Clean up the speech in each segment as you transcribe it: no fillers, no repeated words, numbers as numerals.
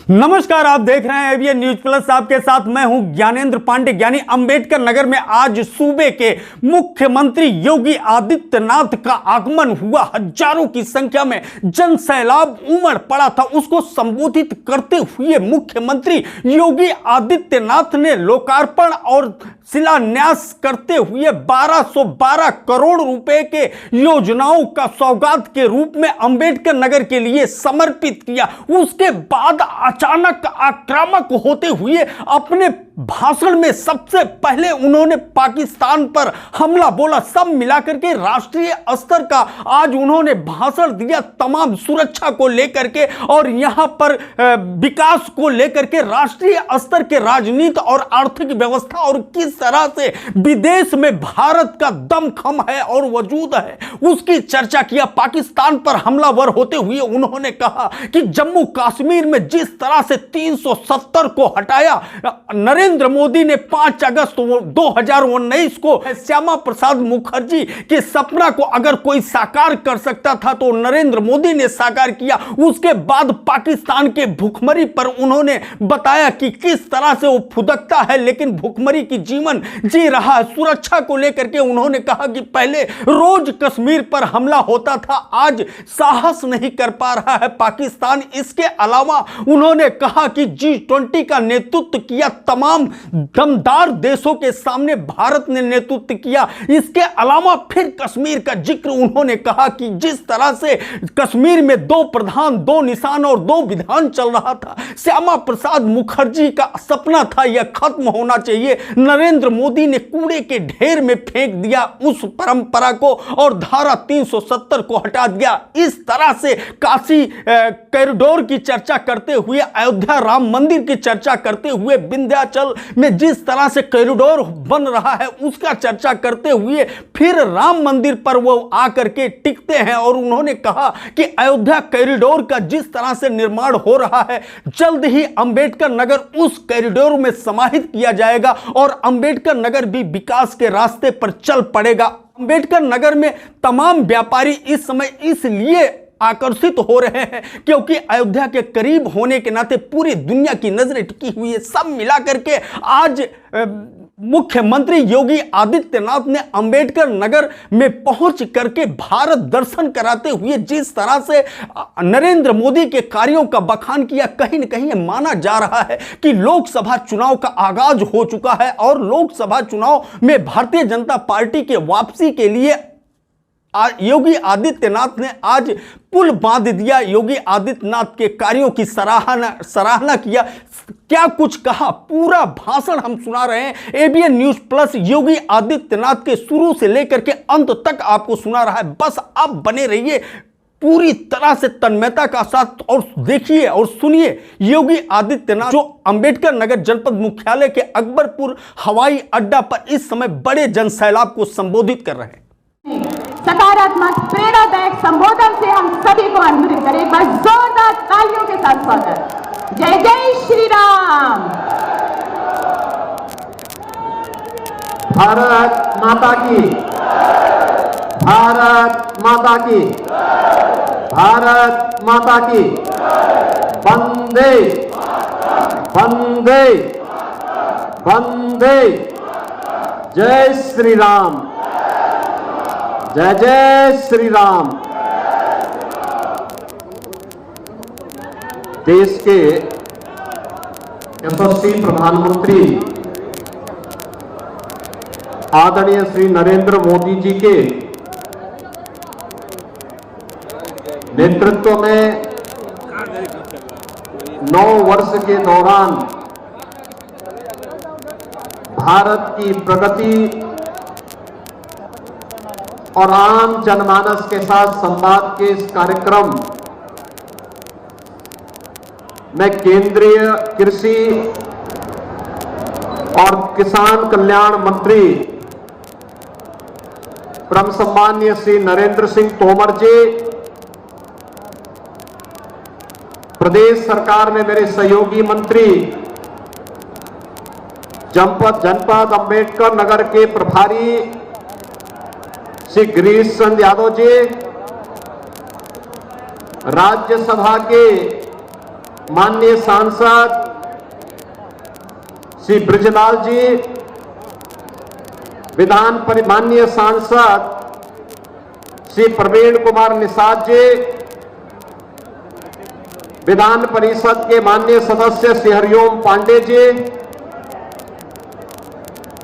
नमस्कार, आप देख रहे हैं एबीएन न्यूज प्लस। आपके साथ मैं हूं ज्ञानेंद्र पांडे। यानी अंबेडकर नगर में आज सूबे के मुख्यमंत्री योगी आदित्यनाथ का आगमन हुआ। हजारों की संख्या में जन सैलाब उमड़ पड़ा था। उसको संबोधित करते हुए मुख्यमंत्री योगी आदित्यनाथ ने लोकार्पण और शिलान्यास करते हुए 1212 करोड़ रुपए के योजनाओं का सौगात के रूप में अंबेडकर नगर के लिए समर्पित किया। उसके बाद अचानक आक्रामक होते हुए अपने भाषण में सबसे पहले उन्होंने पाकिस्तान पर हमला बोला। सब मिलाकर के राष्ट्रीय स्तर का आज उन्होंने भाषण दिया, तमाम सुरक्षा को लेकर के और यहां पर विकास को लेकर के, राष्ट्रीय स्तर के राजनीति और आर्थिक व्यवस्था और किस तरह से विदेश में भारत का दमखम है और वजूद है, उसकी चर्चा किया। पाकिस्तान पर हमलावर होते हुए उन्होंने कहा कि जम्मू कश्मीर में जिस तरह से 370 को हटाया, नरेंद्र मोदी ने 5 अगस्त 2019 को श्यामा प्रसाद मुखर्जी के सपना को अगर कोई साकार कर सकता था तो नरेंद्र मोदी ने साकार किया। उसके बाद पाकिस्तान के भूखमरी पर उन्होंने बताया कि किस तरह से वो फुदकता है लेकिन भूखमरी की जीवन जी रहा है। सुरक्षा को लेकर के उन्होंने कहा कि पहले रोज कश्मीर पर हमला होता था, आज साहस नहीं कर पा रहा है पाकिस्तान। इसके अलावा उन्होंने कहा कि G20 का नेतृत्व किया, तमाम दमदार देशों के सामने भारत ने नेतृत्व किया। इसके अलावा फिर कश्मीर का जिक्र उन्होंने कहा कि जिस तरह से कश्मीर में 2 प्रधान, 2 निशान और 2 विधान चल रहा था, श्यामा प्रसाद मुखर्जी का सपना था यह खत्म होना चाहिए। नरेंद्र मोदी ने कूड़े के ढेर में फेंक दिया उस परंपरा को और धारा 370 को हटा दिया। इस तरह से काशी कॉरिडोर की चर्चा करते हुए, अयोध्या राम मंदिर की चर्चा करते हुए, विंध्याचल में जिस तरह से कॉरिडोर बन रहा है उसका चर्चा करते हुए फिर राम मंदिर पर वो आकर के टिकते हैं और उन्होंने कहा कि अयोध्या कॉरिडोर का जिस तरह से निर्माण हो रहा है, जल्द ही अंबेडकर नगर उस कॉरिडोर में समाहित किया जाएगा और अंबेडकर नगर भी विकास के रास्ते पर चल पड़ेगा। अंबेडकर नगर में तमाम व्यापारी इस समय इसलिए आकर्षित हो रहे हैं क्योंकि अयोध्या के करीब होने के नाते पूरी दुनिया की नजरें टिकी हुई है। सब मिलाकर के आज मुख्यमंत्री योगी आदित्यनाथ ने अंबेडकर नगर में पहुंच करके भारत दर्शन कराते हुए जिस तरह से नरेंद्र मोदी के कार्यों का बखान किया, कहीं न कहीं माना जा रहा है कि लोकसभा चुनाव का आगाज हो चुका है और लोकसभा चुनाव में भारतीय जनता पार्टी के वापसी के लिए योगी आदित्यनाथ ने आज पुल बांध दिया। योगी आदित्यनाथ के कार्यों की सराहना किया। क्या कुछ कहा, पूरा भाषण हम सुना रहे हैं। ABN news plus Yogi Adityanath के शुरू से लेकर के अंत तक आपको सुना रहा है। बस आप बने रहिए पूरी तरह से तन्मयता का साथ और देखिए और सुनिए योगी आदित्यनाथ जो अंबेडकर नगर जनपद मुख्यालय के अकबरपुर हवाई अड्डा पर इस समय बड़े जनसैलाब को संबोधित कर रहे हैं। सकारात्मक प्रेरणादायक संबोधन से हम सभी को अनुमोदित करें। एक बार जोरदार तालियों के साथ स्वागत। जय जय श्री राम। भारत माता की, भारत माता की, भारत माता की। वंदे वंदे वंदे। जय श्री राम, जय जय श्री राम। देश के यशस्वी प्रधानमंत्री आदरणीय श्री नरेंद्र मोदी जी के नेतृत्व में 9 वर्ष के दौरान भारत की प्रगति और आम जनमानस के साथ संवाद के इस कार्यक्रम में केंद्रीय कृषि और किसान कल्याण मंत्री परम सम्माननीय श्री नरेंद्र सिंह तोमर जी, प्रदेश सरकार में मेरे सहयोगी मंत्री, जनपद अंबेडकर नगर के प्रभारी श्री गिरीश चंद्र यादव जी, राज्यसभा के माननीय सांसद श्री ब्रिजलाल जी, माननीय सांसद श्री प्रवीण कुमार निषाद जी, विधान परिषद के माननीय सदस्य श्री हरिओम पांडे जी,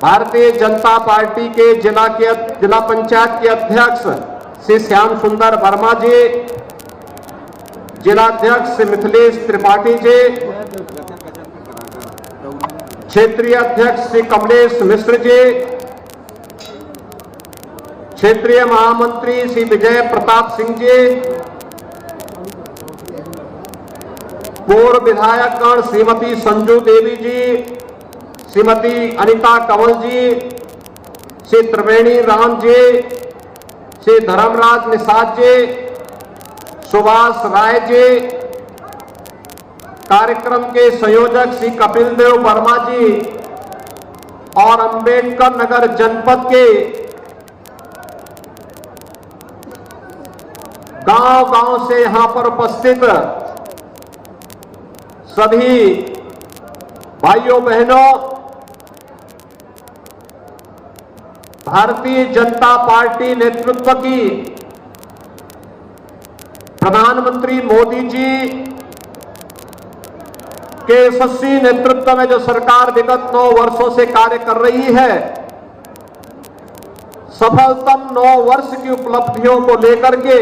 भारतीय जनता पार्टी के जिला पंचायत के अध्यक्ष श्री श्याम सुंदर वर्मा जी, जिलाध्यक्ष श्री मिथिलेश त्रिपाठी जी, क्षेत्रीय अध्यक्ष श्री कमलेश मिश्र जी, क्षेत्रीय महामंत्री श्री विजय प्रताप सिंह जी, पूर्व विधायकगण श्रीमती संजू देवी जी, श्रीमती अनिता कंवल जी, श्री त्रिवेणी राम जी, श्री धर्मराज निषाद जी, सुभाष राय जी, कार्यक्रम के संयोजक श्री कपिल देव वर्मा जी और अंबेडकर नगर जनपद के गांव-गांव से यहां पर उपस्थित सभी भाइयों बहनों, भारतीय जनता पार्टी नेतृत्व की प्रधानमंत्री मोदी जी के यशस्वी नेतृत्व में जो सरकार विगत 9 वर्षों से कार्य कर रही है, सफलतम 9 वर्ष की उपलब्धियों को लेकर के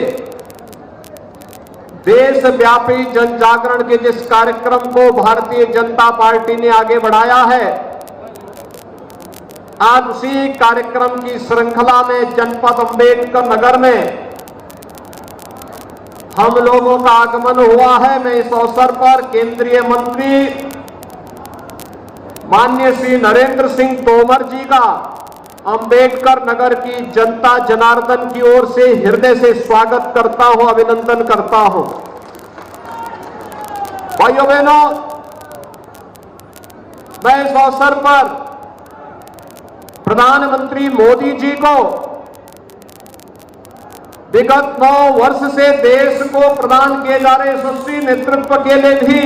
देशव्यापी जन जागरण के जिस कार्यक्रम को भारतीय जनता पार्टी ने आगे बढ़ाया है, आज उसी कार्यक्रम की श्रृंखला में जनपद अंबेडकर नगर में हम लोगों का आगमन हुआ है। मैं इस अवसर पर केंद्रीय मंत्री माननीय श्री नरेंद्र सिंह तोमर जी का अंबेडकर नगर की जनता जनार्दन की ओर से हृदय से स्वागत करता हूं, अभिनंदन करता हूं। भाइयों बहनों, मैं इस अवसर पर प्रधानमंत्री मोदी जी को विगत 9 वर्ष से देश को प्रदान किए जा रहे यशस्वी नेतृत्व के लिए भी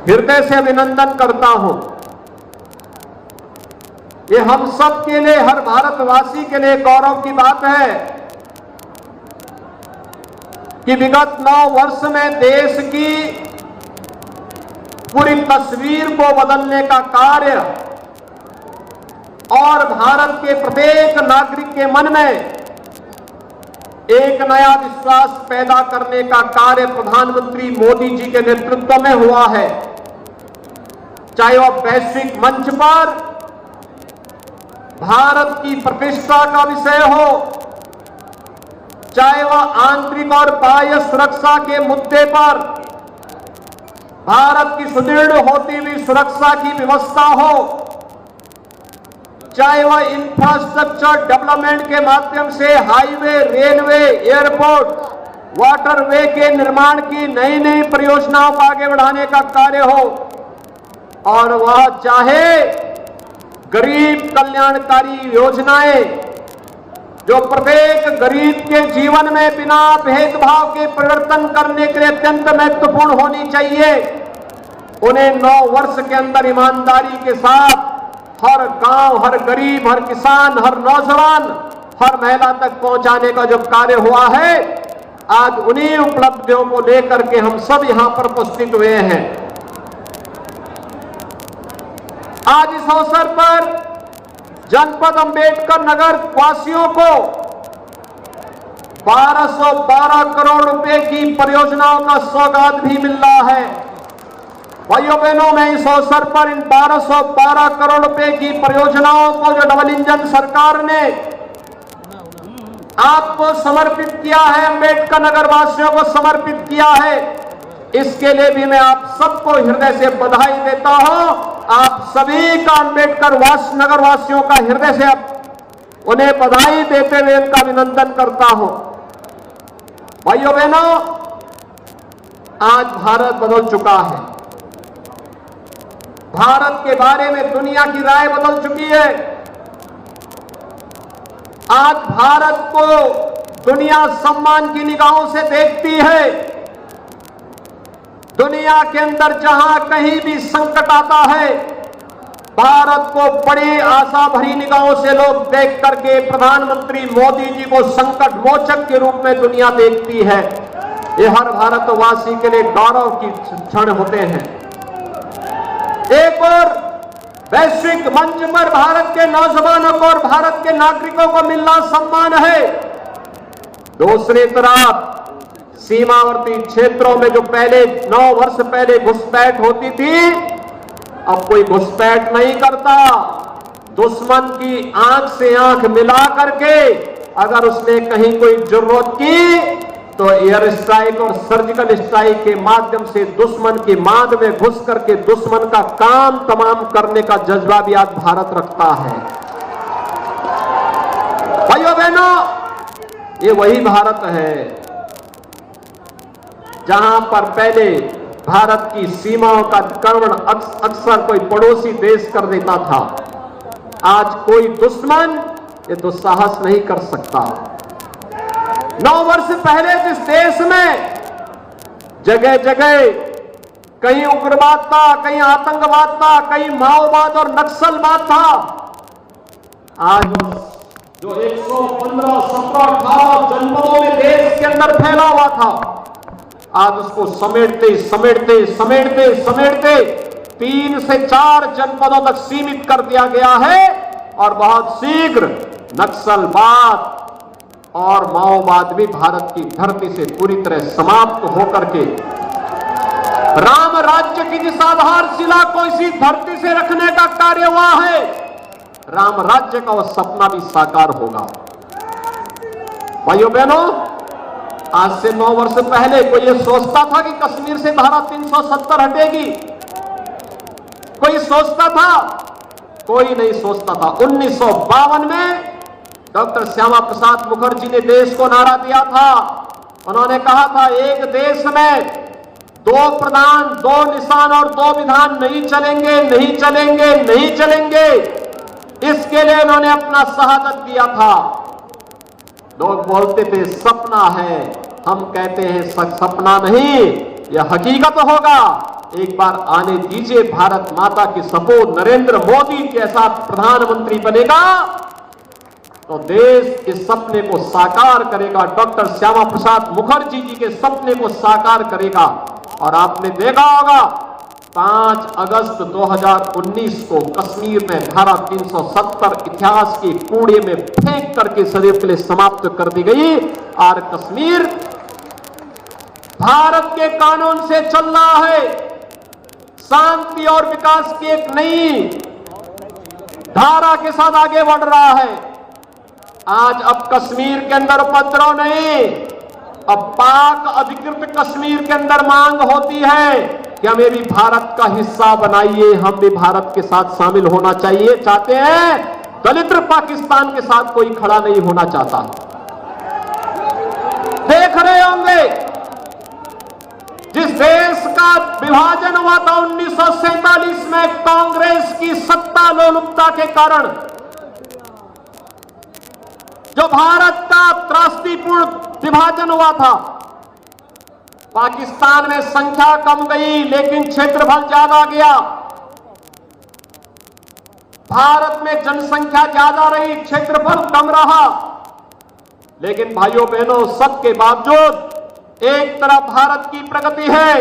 हृदय से अभिनंदन करता हूं। ये हम सब के लिए, हर भारतवासी के लिए गौरव की बात है कि विगत 9 वर्ष में देश की पूरी तस्वीर को बदलने का कार्य और भारत के प्रत्येक नागरिक के मन में एक नया विश्वास पैदा करने का कार्य प्रधानमंत्री मोदी जी के नेतृत्व में हुआ है। चाहे वह वैश्विक मंच पर भारत की प्रतिष्ठा का विषय हो, चाहे वह आंतरिक और बाह्य सुरक्षा के मुद्दे पर भारत की सुदृढ़ होती हुई सुरक्षा की व्यवस्था हो, चाहे वह इंफ्रास्ट्रक्चर डेवलपमेंट के माध्यम से हाईवे, रेलवे, एयरपोर्ट, वाटरवे के निर्माण की नई नई परियोजनाओं को आगे बढ़ाने का कार्य हो, और वह चाहे गरीब कल्याणकारी योजनाएं जो प्रत्येक गरीब के जीवन में बिना भेदभाव के परिवर्तन करने के लिए अत्यंत महत्वपूर्ण होनी चाहिए, उन्हें 9 वर्ष के अंदर ईमानदारी के साथ हर गांव, हर गरीब, हर किसान, हर नौजवान, हर महिला तक पहुंचाने का जो कार्य हुआ है, आज उन्हीं उपलब्धियों को लेकर के हम सब यहां पर उपस्थित हुए हैं। आज इस अवसर पर जनपद अंबेडकर नगर वासियों को 1212 करोड़ रुपए की परियोजनाओं का सौगात भी मिल रहा है। भाइयों बहनों, मैं इस अवसर पर इन 1212 करोड़ रुपए की परियोजनाओं को जो डबल इंजन सरकार ने आपको समर्पित किया है, अंबेडकर नगर वासियों को समर्पित किया है, इसके लिए भी मैं आप सबको हृदय से बधाई देता हूं। आप सभी का अंबेडकर नगर वासियों का हृदय से उन्हें बधाई देते हुए उनका अभिनंदन करता हूं। भाइयों बहनों, आज भारत बदल चुका है। भारत के बारे में दुनिया की राय बदल चुकी है। आज भारत को दुनिया सम्मान की निगाहों से देखती है। दुनिया के अंदर जहां कहीं भी संकट आता है, भारत को बड़ी आशा भरी निगाहों से लोग देख करके प्रधानमंत्री मोदी जी को संकट मोचक के रूप में दुनिया देखती है। ये हर भारतवासी के लिए गौरव की क्षण होते हैं। एक और वैश्विक मंच पर भारत के नौजवानों को और भारत के नागरिकों को मिलना सम्मान है। दूसरी तरफ सीमावर्ती क्षेत्रों में जो पहले 9 वर्ष पहले घुसपैठ होती थी, अब कोई घुसपैठ नहीं करता। दुश्मन की आंख से आंख मिला करके अगर उसने कहीं कोई जरूरत की तो एयर स्ट्राइक और सर्जिकल स्ट्राइक के माध्यम से दुश्मन की मांद में घुस करके दुश्मन का काम तमाम करने का जज्बा भी आज भारत रखता है। भाइयों बहनों, ये वही भारत है जहां पर पहले भारत की सीमाओं का अतिक्रमण अक्सर कोई पड़ोसी देश कर देता था। आज कोई दुश्मन ये दुस्साहस नहीं कर सकता। 9 वर्ष पहले जिस देश में जगह जगह कहीं उग्रवाद था, कहीं आतंकवाद था, कहीं माओवाद और नक्सलवाद था, आज जो 115, 17, 18 जनपदों में देश के अंदर फैला हुआ था, आज उसको समेटते समेटते समेटते समेटते 3 से 4 जनपदों तक सीमित कर दिया गया है और बहुत शीघ्र नक्सलवाद और माओवाद भी भारत की धरती से पूरी तरह समाप्त होकर के राम राज्य की जिस आधारशिला को इसी धरती से रखने का कार्य हुआ है, राम राज्य का वह सपना भी साकार होगा। भाइयों बहनों, आज से 9 वर्ष पहले कोई ये सोचता था कि कश्मीर से धारा 370 हटेगी? कोई सोचता था? कोई नहीं सोचता था। 1952 में डॉक्टर श्यामा प्रसाद मुखर्जी ने देश को नारा दिया था। उन्होंने कहा था, एक देश में 2 प्रधान, 2 निशान और 2 विधान नहीं चलेंगे, नहीं चलेंगे, नहीं चलेंगे। इसके लिए उन्होंने अपना शहादत दिया था। लोग बोलते थे सपना है, हम कहते हैं सपना नहीं, यह हकीकत होगा। एक बार आने दीजिए, भारत माता की सपूत नरेंद्र मोदी जैसा प्रधानमंत्री बनेगा तो देश इस सपने को साकार करेगा। डॉक्टर श्यामा प्रसाद मुखर्जी जी के सपने को साकार करेगा। और आपने देखा होगा 5 अगस्त 2019 को कश्मीर में धारा 370 इतिहास के कूड़े में फेंक करके सदैव के लिए समाप्त कर दी गई और कश्मीर भारत के कानून से चल रहा है। शांति और विकास की एक नई धारा के साथ आगे बढ़ रहा है। आज अब कश्मीर के अंदर उपद्रव नहीं, अब पाक अधिकृत कश्मीर के अंदर मांग होती है कि हमें भी भारत का हिस्सा बनाइए, हम भी भारत के साथ शामिल होना चाहिए चाहते हैं। दलित पाकिस्तान के साथ कोई खड़ा नहीं होना चाहता। देख रहे होंगे जिस देश का विभाजन हुआ था 1947 में कांग्रेस की सत्ता लोलुपता के कारण, जो भारत का त्रासदीपूर्ण विभाजन हुआ था, पाकिस्तान में संख्या कम गई लेकिन क्षेत्रफल ज्यादा गया। भारत में जनसंख्या ज्यादा रही, क्षेत्रफल कम रहा। लेकिन भाइयों बहनों, सबके बावजूद एक तरफ भारत की प्रगति है।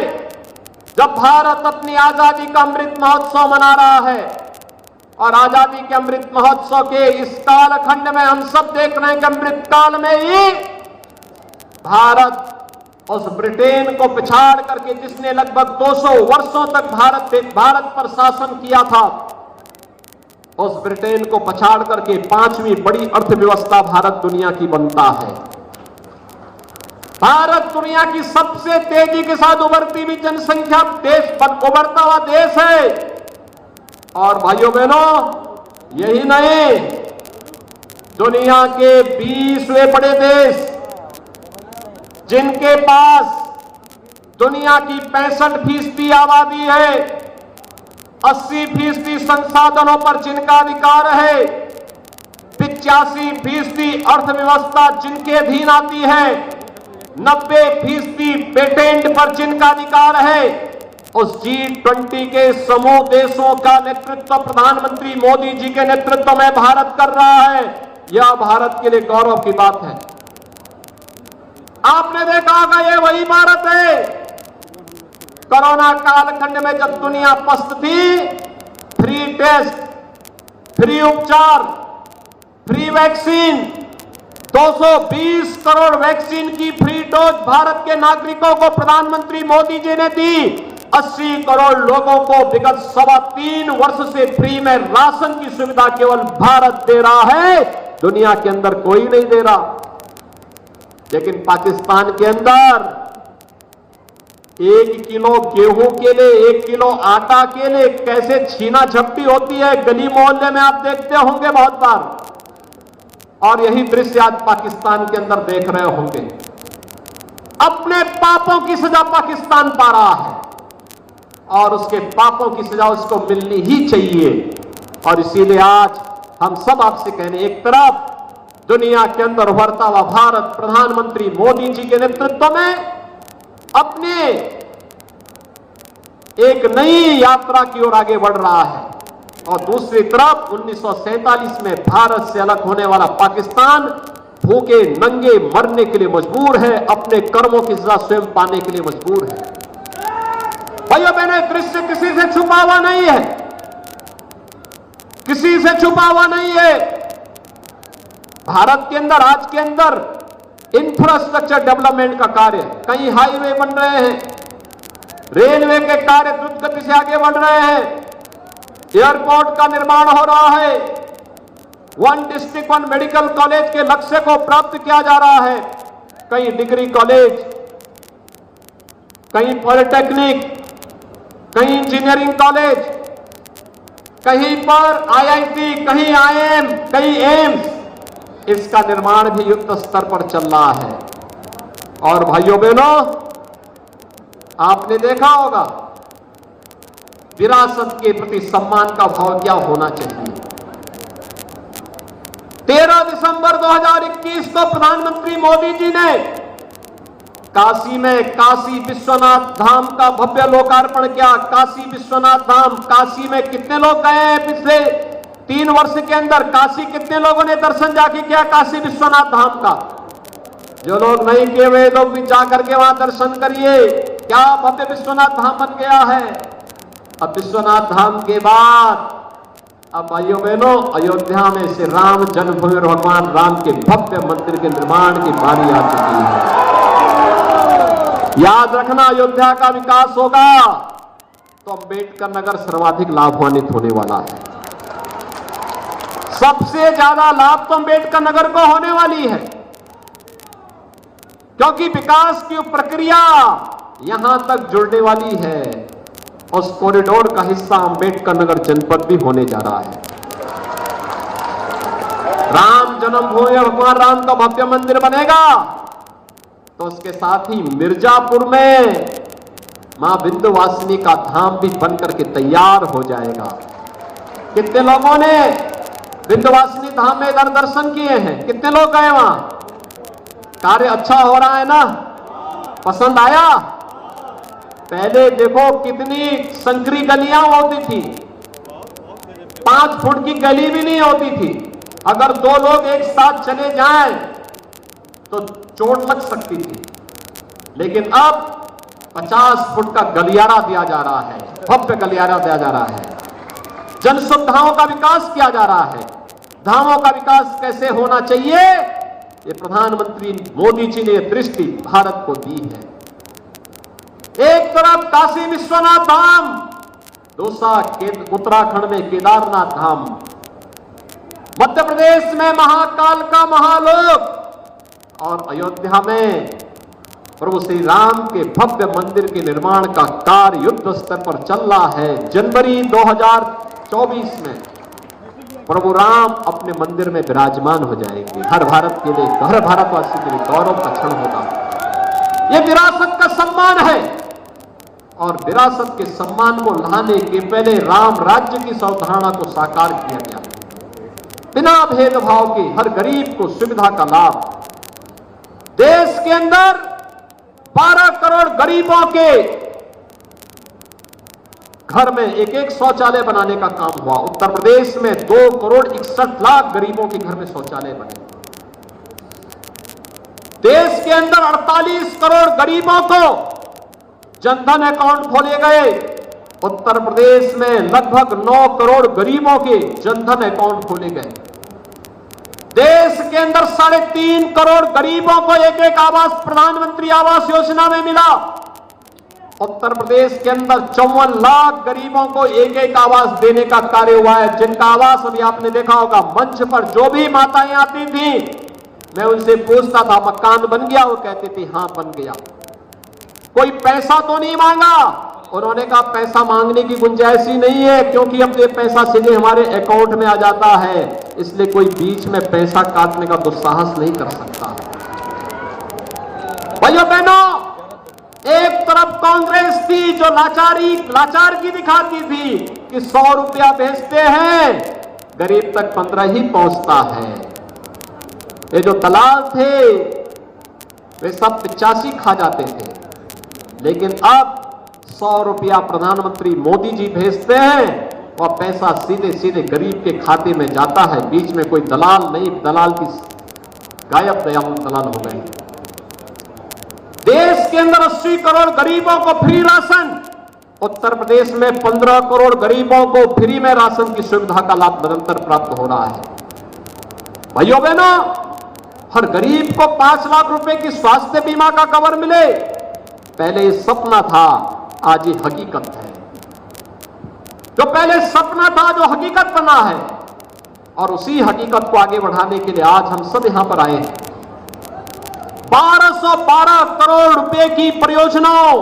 जब भारत अपनी आजादी का अमृत महोत्सव मना रहा है और आजादी के अमृत महोत्सव के इस कालखंड में हम सब देख रहे हैं कि अमृत काल में ही भारत उस ब्रिटेन को पिछाड़ करके, जिसने लगभग 200 वर्षों तक भारत पर शासन किया था, उस ब्रिटेन को पछाड़ करके 5वीं बड़ी अर्थव्यवस्था भारत दुनिया की बनता है। भारत दुनिया की सबसे तेजी के साथ उभरती हुई जनसंख्या देश, उभरता हुआ देश है। और भाइयों बहनों, यही नहीं, दुनिया के 20वें बड़े देश जिनके पास दुनिया की 65% आबादी है, 80% संसाधनों पर जिनका अधिकार है, 85% अर्थव्यवस्था जिनके अधीन आती है, 90% पेटेंट पर जिनका अधिकार है, उस G20 के समूह देशों का नेतृत्व प्रधानमंत्री मोदी जी के नेतृत्व में भारत कर रहा है। यह भारत के लिए गौरव की बात है। आपने देखा होगा, ये वही भारत है कोरोना कालखंड में जब दुनिया पस्त थी, फ्री टेस्ट, फ्री उपचार, फ्री वैक्सीन, 220 करोड़ वैक्सीन की फ्री डोज भारत के नागरिकों को प्रधानमंत्री मोदी जी ने दी। 80 करोड़ लोगों को विगत 3.25 वर्ष से फ्री में राशन की सुविधा केवल भारत दे रहा है, दुनिया के अंदर कोई नहीं दे रहा। लेकिन पाकिस्तान के अंदर 1 किलो गेहूं के लिए, 1 किलो आटा के लिए कैसे छीना झपटी होती है, गली मोहल्ले में आप देखते होंगे बहुत बार। और यही दृश्य आज पाकिस्तान के अंदर देख रहे होंगे। अपने पापों की सजा पाकिस्तान पा रहा है और उसके पापों की सजा उसको मिलनी ही चाहिए। और इसीलिए आज हम सब आपसे कहने, एक तरफ दुनिया के अंदर उभरता हुआ भारत प्रधानमंत्री मोदी जी के नेतृत्व में अपने एक नई यात्रा की ओर आगे बढ़ रहा है, और दूसरी तरफ 1947 में भारत से अलग होने वाला पाकिस्तान भूखे नंगे मरने के लिए मजबूर है, अपने कर्मों की सजा स्वयं पाने के लिए मजबूर है। भाइयों बहनों, दृश्य किसी से छुपा हुआ नहीं है, किसी से छुपा हुआ नहीं है। भारत के अंदर आज के अंदर इंफ्रास्ट्रक्चर डेवलपमेंट का कार्य, कई हाईवे बन रहे हैं, रेलवे के कार्य द्रुत गति से आगे बढ़ रहे हैं, एयरपोर्ट का निर्माण हो रहा है, 1 डिस्ट्रिक्ट 1 मेडिकल कॉलेज के लक्ष्य को प्राप्त किया जा रहा है, कई डिग्री कॉलेज, कई पॉलिटेक्निक, कहीं इंजीनियरिंग कॉलेज, कहीं पर आईआईटी, कहीं आईएम, कहीं एम्स, इसका निर्माण भी युद्ध स्तर पर चल रहा है। और भाइयों बहनों, आपने देखा होगा विरासत के प्रति सम्मान का भाव क्या होना चाहिए। 13 दिसंबर 2021 को प्रधानमंत्री मोदी जी ने काशी में काशी विश्वनाथ धाम का भव्य लोकार्पण किया। काशी विश्वनाथ धाम, काशी में कितने लोग गए हैं पिछले 3 वर्ष के अंदर? काशी कितने लोगों ने दर्शन जाके किया काशी विश्वनाथ धाम का? जो लोग नहीं किए वे लोग भी जाकर के वहां दर्शन करिए, क्या भव्य विश्वनाथ धाम बन गया है। अब विश्वनाथ धाम के बाद अब भाइयों बहनों, अयोध्या में से राम जन्मभूमि और भगवान राम के भव्य मंदिर के निर्माण की बारी आ चुकी है। याद रखना, अयोध्या का विकास होगा तो अंबेडकर नगर सर्वाधिक लाभान्वित होने वाला है। सबसे ज्यादा लाभ तो अंबेडकर नगर को होने वाली है, क्योंकि विकास की प्रक्रिया यहां तक जुड़ने वाली है। उस कॉरिडोर का हिस्सा अंबेडकर नगर जनपद भी होने जा रहा है। राम जन्मभूमि भगवान राम का भव्य मंदिर बनेगा तो उसके साथ ही मिर्जापुर में मां विंध्यवासिनी का धाम भी बनकर के तैयार हो जाएगा। कितने लोगों ने विंध्यवासिनी धाम में इधर दर्शन किए हैं? कितने लोग गए वहां? कार्य अच्छा हो रहा है ना? पसंद आया? पहले देखो कितनी संकरी गलियां होती थी, 5 फुट की गली भी नहीं होती थी। अगर 2 लोग एक साथ चले जाएं तो चोट लग सकती थी, लेकिन अब 50 फुट का गलियारा दिया जा रहा है, भव्य गलियारा दिया जा रहा है। जन सुविधाओं का विकास किया जा रहा है। धामों का विकास कैसे होना चाहिए, ये प्रधानमंत्री मोदी जी ने दृष्टि भारत को दी है। एक तरफ काशी विश्वनाथ धाम, दूसरा उत्तराखंड में केदारनाथ धाम, मध्य प्रदेश में महाकाल का महालोक, और अयोध्या में प्रभु श्री राम के भव्य मंदिर के निर्माण का कार्य युद्ध स्तर पर चल रहा है। जनवरी 2024 में प्रभु राम अपने मंदिर में विराजमान हो जाएंगे। हर भारत के लिए, हर भारतवासी के लिए गौरव का क्षण होगा। यह विरासत का सम्मान है, और विरासत के सम्मान को लाने के पहले राम राज्य की अवधारणा को साकार किया गया। बिना भेदभाव के हर गरीब को सुविधा का लाभ। देश के अंदर 12 करोड़ गरीबों के घर में एक एक शौचालय बनाने का काम हुआ। उत्तर प्रदेश में 2,61,00,000 गरीबों के घर में शौचालय बने। देश के अंदर 48 करोड़ गरीबों को जनधन अकाउंट खोले गए। उत्तर प्रदेश में लगभग 9 करोड़ गरीबों के जनधन अकाउंट खोले गए। देश के अंदर 3.5 करोड़ गरीबों को एक एक आवास प्रधानमंत्री आवास योजना में मिला। उत्तर प्रदेश के अंदर 54 लाख गरीबों को एक एक आवास देने का कार्य हुआ है, जिनका आवास अभी आपने देखा होगा मंच पर जो भी माताएं आती थी, मैं उनसे पूछता था मकान बन गया, वो कहती थी हां बन गया। कोई पैसा तो नहीं मांगा। उन्होंने कहा पैसा मांगने की गुंजाइश ही नहीं है, क्योंकि अब ये पैसा सीधे हमारे अकाउंट में आ जाता है, इसलिए कोई बीच में पैसा काटने का दुस्साहस नहीं कर सकता। भाइयों बहनों, एक तरफ कांग्रेस थी जो लाचारगी दिखाती थी कि 100 रुपया भेजते हैं गरीब तक 15 ही पहुंचता है। ये जो दलाल थे वे सब 85 खा जाते थे, लेकिन अब 100 रुपया प्रधानमंत्री मोदी जी भेजते हैं और पैसा सीधे सीधे गरीब के खाते में जाता है। बीच में कोई दलाल नहीं, दलाल की गायब दलाल हो गए। देश के अंदर 80 करोड़ गरीबों को फ्री राशन, उत्तर प्रदेश में 15 करोड़ गरीबों को फ्री में राशन की सुविधा का लाभ निरंतर प्राप्त हो रहा है। भाइयों बहनों, हर गरीब को 5 लाख रुपए की स्वास्थ्य बीमा का कवर मिले, पहले ये सपना था, आज ये हकीकत है। जो पहले सपना था जो हकीकत बना है, और उसी हकीकत को आगे बढ़ाने के लिए आज हम सब यहां पर आए हैं। 1212 करोड़ रुपए की परियोजनाओं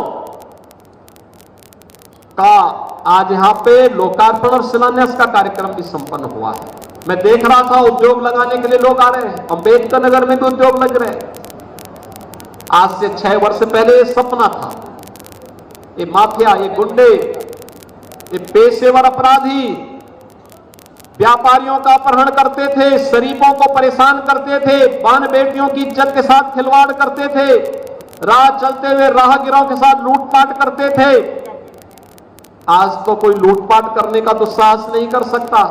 का आज यहां पे लोकार्पण और शिलान्यास का कार्यक्रम भी संपन्न हुआ है। मैं देख रहा था उद्योग लगाने के लिए लोग आ रहे हैं, अंबेडकर नगर में भी उद्योग लग रहे हैं। आज से 6 वर्ष पहले ये सपना था। ये माफिया, ये गुंडे, ये पेशेवर अपराधी व्यापारियों का अपहरण करते थे, शरीफों को परेशान करते थे, बान बेटियों की इज्जत के साथ खिलवाड़ करते थे, राह चलते हुए राहगीरों के साथ लूटपाट करते थे। आज तो कोई लूटपाट करने का दुस्साहस नहीं कर सकता,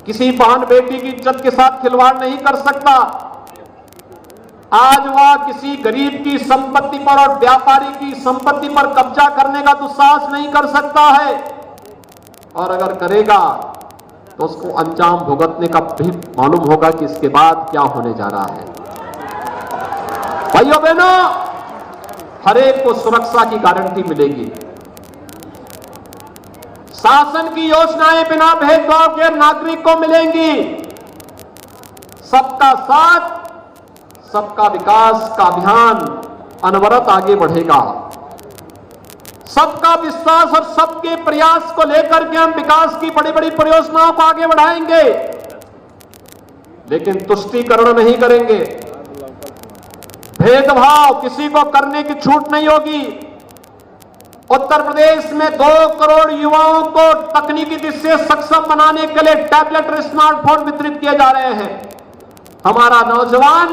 किसी बहन बेटी की इज्जत के साथ खिलवाड़ नहीं कर सकता। आज वह किसी गरीब की संपत्ति पर और व्यापारी की संपत्ति पर कब्जा करने का दुस्साहस नहीं कर सकता है, और अगर करेगा तो उसको अंजाम भुगतने का भी मालूम होगा कि इसके बाद क्या होने जा रहा है। भाइयों बहनों, हर एक को सुरक्षा की गारंटी मिलेगी। शासन की योजनाएं बिना भेदभाव के नागरिक को मिलेंगी। सबका साथ सबका विकास का अभियान अनवरत आगे बढ़ेगा। सबका विश्वास और सबके प्रयास को लेकर के हम विकास की बड़ी बड़ी परियोजनाओं को आगे बढ़ाएंगे, लेकिन तुष्टीकरण नहीं करेंगे। भेदभाव किसी को करने की छूट नहीं होगी। उत्तर प्रदेश में 2 करोड़ युवाओं को तकनीकी दृष्टि से सक्षम बनाने के लिए टैबलेट और स्मार्टफोन वितरित किए जा रहे हैं। हमारा नौजवान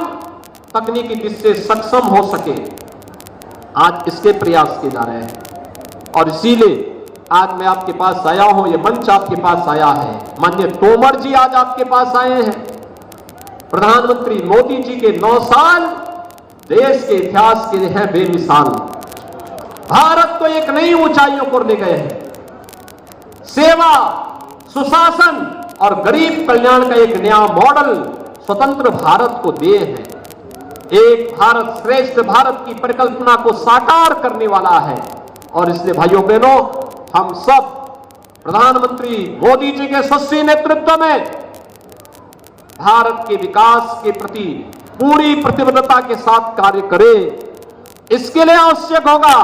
तकनीकी दृष्टि से सक्षम हो सके, आज इसके प्रयास किए जा रहे हैं। और इसीलिए आज मैं आपके पास आया हूं, ये मंच आपके पास आया है। माननीय तोमर जी आज आपके पास आए हैं। प्रधानमंत्री मोदी जी के 9 साल देश के इतिहास के हैं बेमिसाल। भारत को एक नई ऊंचाइयों पर ले गए हैं। सेवा, सुशासन और गरीब कल्याण का एक नया मॉडल स्वतंत्र भारत को दिए हैं। एक भारत श्रेष्ठ भारत की परिकल्पना को साकार करने वाला है। और इसलिए भाइयों बहनों, हम सब प्रधानमंत्री मोदी जी के यशस्वी नेतृत्व में भारत के विकास के प्रति पूरी प्रतिबद्धता के साथ कार्य करें। इसके लिए आवश्यक होगा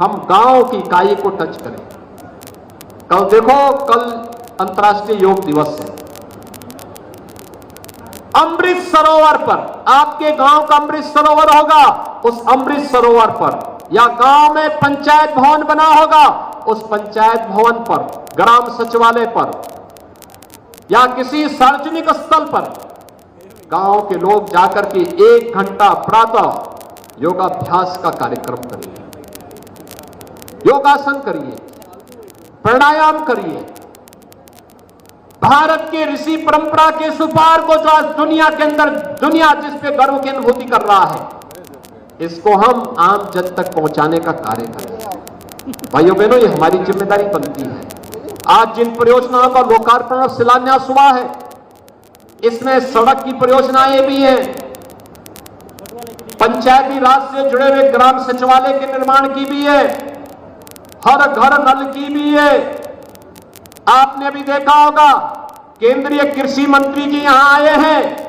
हम गांव की इकाई को टच करें। कल देखो, कल अंतर्राष्ट्रीय योग दिवस है। अमृत सरोवर पर, आपके गांव का अमृत सरोवर होगा, उस अमृत सरोवर पर या गांव में पंचायत भवन बना होगा, उस पंचायत भवन पर, ग्राम सचिवालय पर या किसी सार्वजनिक स्थल पर गांव के लोग जाकर के 1 घंटा प्रातः योगाभ्यास का कार्यक्रम करिए, योगासन करिए। प्राणायाम करिए। भारत के ऋषि परंपरा के सुपार को जो आज दुनिया के अंदर, दुनिया जिस पे गर्व की अनुभूति कर रहा है, इसको हम आम जन तक पहुंचाने का कार्य करें। भाइयों बहनों, ये हमारी जिम्मेदारी बनती है। आज जिन परियोजनाओं का लोकार्पण और शिलान्यास हुआ है, इसमें सड़क की परियोजनाएं भी हैं, पंचायती राज से जुड़े हुए ग्राम सचिवालय के निर्माण की भी है, हर घर नल की भी है। आपने अभी देखा होगा केंद्रीय कृषि मंत्री जी यहां आए हैं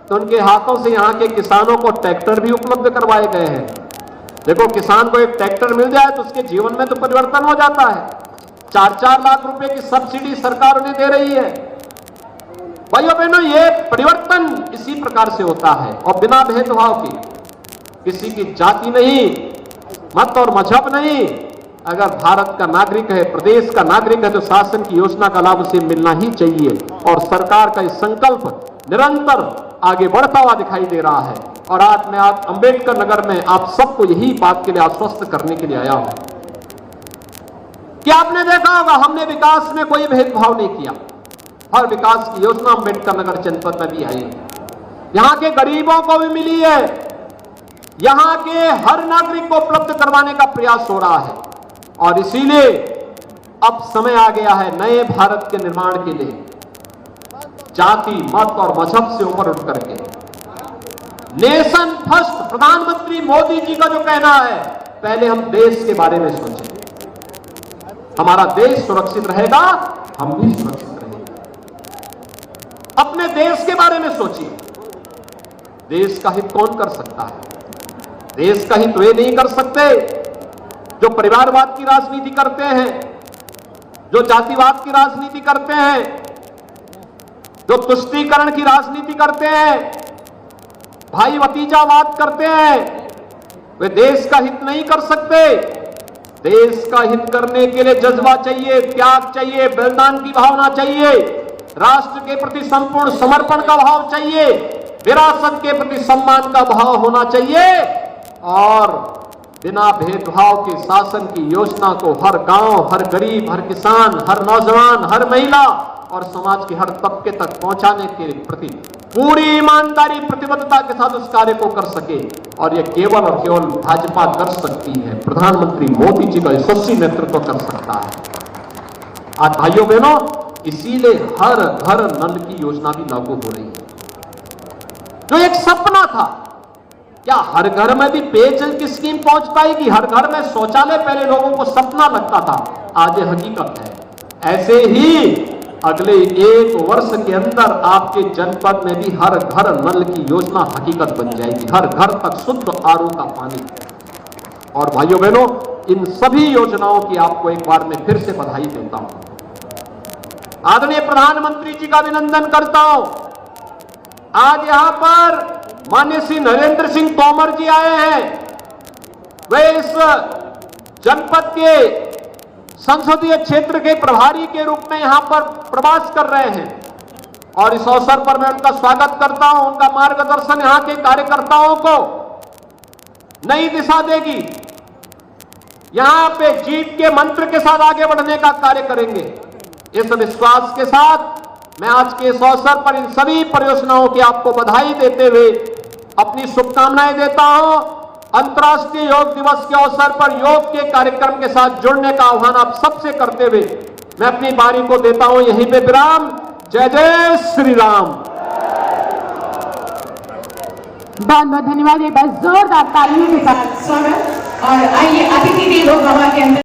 तो उनके हाथों से यहां के किसानों को ट्रैक्टर भी उपलब्ध करवाए गए हैं। देखो, किसान को एक ट्रैक्टर मिल जाए तो उसके जीवन में तो परिवर्तन हो जाता है। 4-4 लाख रुपए की सब्सिडी सरकार उन्हें दे रही है। भाइयों बहनों, ये परिवर्तन इसी प्रकार से होता है और बिना भेदभाव के, किसी की जाति नहीं, मत और मजहब नहीं। अगर भारत का नागरिक है, प्रदेश का नागरिक है, तो शासन की योजना का लाभ उसे मिलना ही चाहिए। और सरकार का ये संकल्प निरंतर आगे बढ़ता हुआ दिखाई दे रहा है। और आज मैं अंबेडकर नगर में आप सबको यही बात के लिए आश्वस्त करने के लिए आया हूं कि आपने देखा होगा हमने विकास में कोई भेदभाव नहीं किया। हर विकास की योजना अंबेडकर नगर जनपद में भी आई, यहां के गरीबों को भी मिली है, यहां के हर नागरिक को उपलब्ध करवाने का प्रयास हो रहा है। और इसीलिए अब समय आ गया है नए भारत के निर्माण के लिए जाति, मत और मजहब से ऊपर उठ करके नेशन फर्स्ट, प्रधानमंत्री मोदी जी का जो कहना है, पहले हम देश के बारे में सोचें। हमारा देश सुरक्षित रहेगा, हम भी सुरक्षित रहेंगे। अपने देश के बारे में सोचिए। देश का हित कौन कर सकता है? देश का हित वे नहीं कर सकते जो परिवारवाद की राजनीति करते हैं, जो जातिवाद की राजनीति करते हैं, जो तुष्टीकरण की राजनीति करते हैं, भाई भतीजावाद करते हैं। वे देश का हित नहीं कर सकते। देश का हित करने के लिए जज्बा चाहिए, त्याग चाहिए, बलिदान की भावना चाहिए, राष्ट्र के प्रति संपूर्ण समर्पण का भाव चाहिए, विरासत के प्रति सम्मान का भाव होना चाहिए। और बिना भेदभाव के शासन की योजना को हर गांव, हर गरीब, हर किसान, हर नौजवान, हर महिला और समाज के हर तबके तक पहुंचाने के प्रति पूरी ईमानदारी, प्रतिबद्धता के साथ उस कार्य को कर सके। और यह केवल और केवल भाजपा कर सकती है, प्रधानमंत्री मोदी जी का यशस्वी नेतृत्व कर सकता है। आज भाइयों बहनों, इसीलिए हर घर नल की योजना भी लागू हो रही है। जो एक सपना था, क्या हर घर में भी पेयजल की स्कीम पहुंच पाएगी? हर घर में शौचालय पहले लोगों को सपना लगता था, आज ये हकीकत है। ऐसे ही अगले 1 वर्ष के अंदर आपके जनपद में भी हर घर नल की योजना हकीकत बन जाएगी, हर घर तक शुद्ध आरओ का पानी। और भाइयों बहनों, इन सभी योजनाओं की आपको एक बार मैं फिर से बधाई देता हूं। आदरणीय प्रधानमंत्री जी का अभिनंदन करता हूं। आज यहां पर माननीय श्री नरेंद्र सिंह तोमर जी आए हैं। वे इस जनपद के संसदीय क्षेत्र के प्रभारी के रूप में यहां पर प्रवास कर रहे हैं और इस अवसर पर मैं उनका स्वागत करता हूं। उनका मार्गदर्शन यहां के कार्यकर्ताओं को नई दिशा देगी। यहां पे जीत के मंत्र के साथ आगे बढ़ने का कार्य करेंगे। इस विश्वास के साथ मैं आज के इस अवसर पर इन सभी परियोजनाओं की आपको बधाई देते हुए अपनी शुभकामनाएं देता हूं। अंतर्राष्ट्रीय योग दिवस के अवसर पर योग के कार्यक्रम के साथ जुड़ने का आह्वान आप सबसे करते हुए मैं अपनी बारी को देता हूं यहीं पे विराम। जय जय श्री राम। बहुत बहुत धन्यवाद। एक बार जोरदार तालियों के साथ स्वागत। और आइए अतिथि देवो भव के अंदर